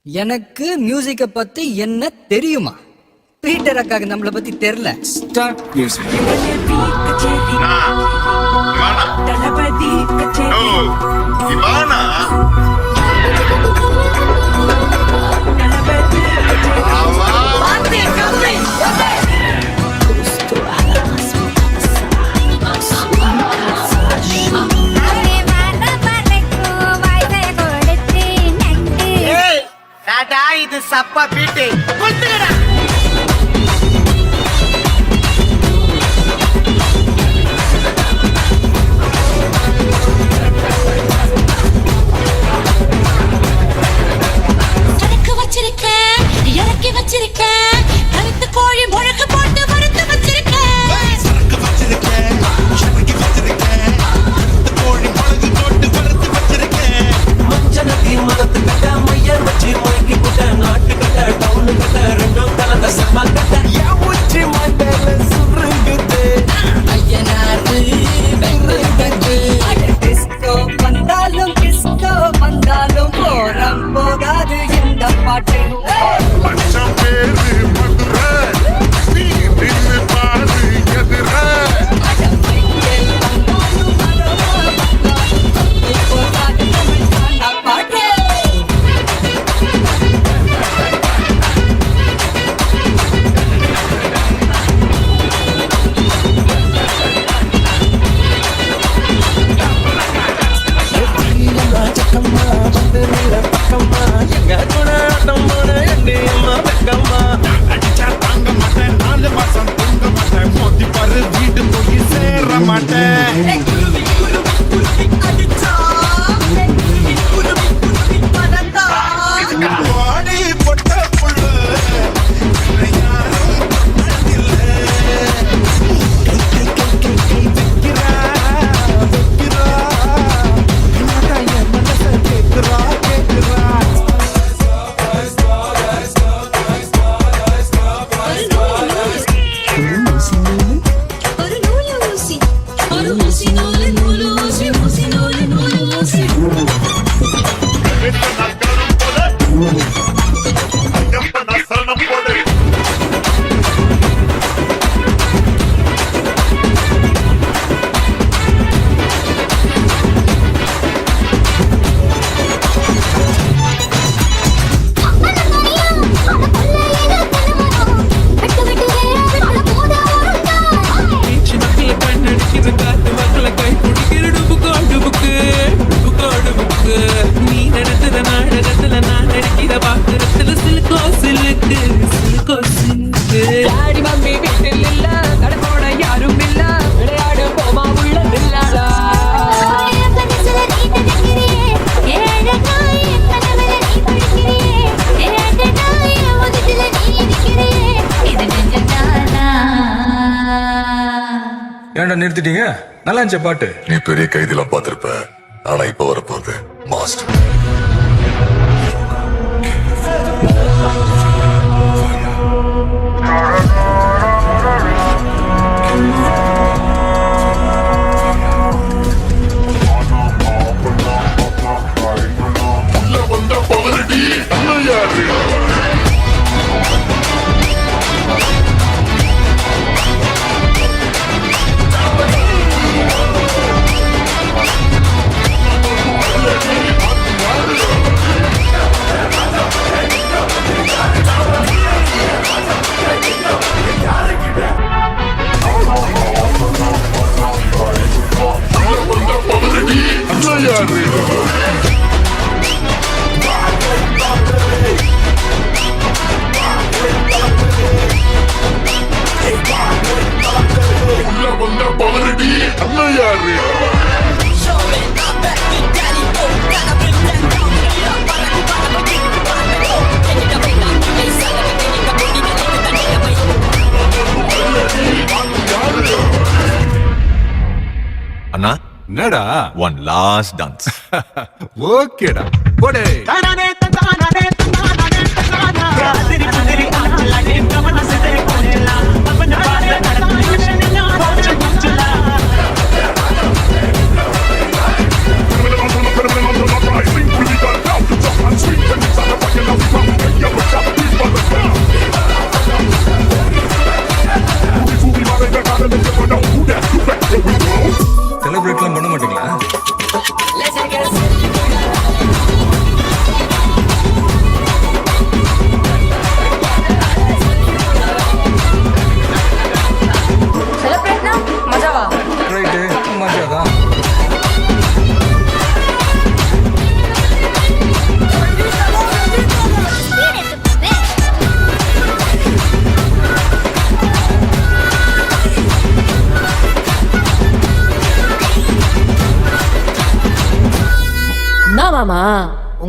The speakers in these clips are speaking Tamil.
எனக்கு மியூசிக்க பத்தி என்ன தெரியுமா? பீட்டர் அக்காக்கு நம்மள பத்தி தெரியல. Start music. இது சப்பா பீட்டு கொடுத்துடா. இறக்கி வச்சிருக்கேன் கருத்து கோழி முழக்கு போட்டு வறுத்து வச்சிருக்கேன். மஞ்சனத்தி மதத்து கட்ட மையர் வச்சு மயக்கி போட்ட நாட்டு கட்ட டவுனு கட்ட ரெண்டும் கலந்த சம்மா கட்ட யாவுச்சி மாட்டல சுருங்குது ஐயனாரு வெங்குது. டிஸ்கோ வந்தாலும் டிஸ்கோ வந்தாலும் போரம் போகாது இந்த பாட்டு. ஏன்டா நிறுத்திட்டீங்க? நல்லா இருந்துச்ச பாட்டு. நீ பெரிய கைதிலாம் பார்த்திருப்ப, ஆனா இப்ப வரப்போகுது மாஸ்டர். அண்ணா என்னடா? One last dance. ஓகேடா போடே. Sweet when it's on the fucking love.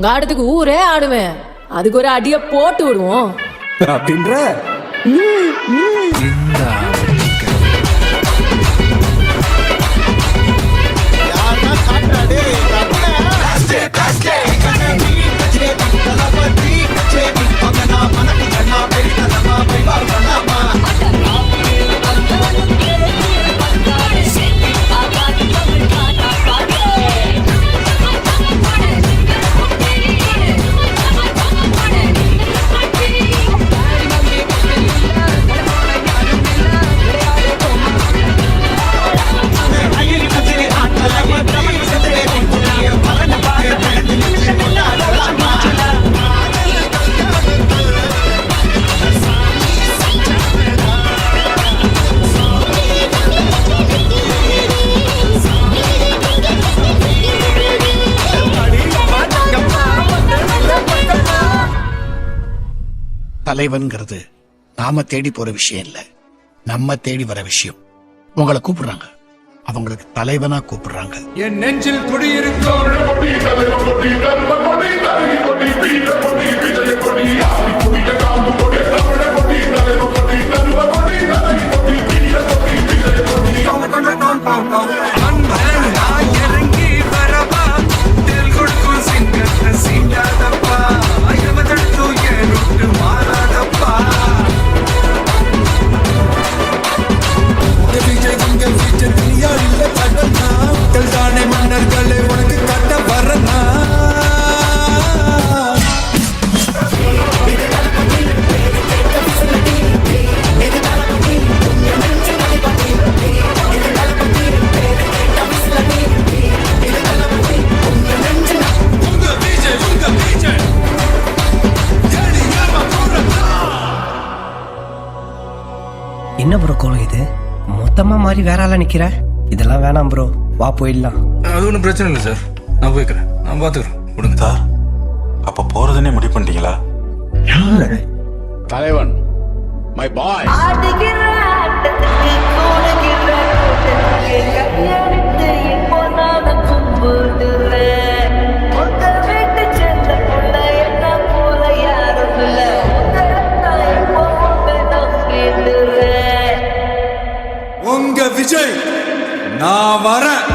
உங்க ஆட்டத்துக்கு ஊரே ஆடுவேன். அதுக்கு ஒரு அடிய போட்டு விடுவோம் அப்படின்ற தலைவன்கிறது நாம தேடி போற விஷயம் இல்ல, நம்ம தேடி வர விஷயம். உங்களை கூப்பிடுறாங்க, அவங்களுக்கு தலைவனா கூப்பிடுறாங்க. என் நெஞ்சில் குடியிருக்கும் இறங்கி வரவா தெல் கொடுக்கும் சிங்கத்தை சீண்டாதப்பா மாறாதப்பா தானே மன்னர்களே உனக்கு கட்ட வரனா என்ன ப்ரோ கோலம் இது? மொத்தமா மாதிரி வேற ஆளா நிக்கிற. இதெல்லாம் வேணாம் ப்ரோ, வா போயிடலாம். அது ஒன்றும் பிரச்சனை இல்லை சார், நான் போய்க்கிறேன், நான் பார்த்துக்கிறேன். விடுங்க சார். அப்ப போறதுன்னே முடிவு பண்ணிட்டீங்களா? தலைவன் மை பாய். உங்க விஜய் நான் வரேன்.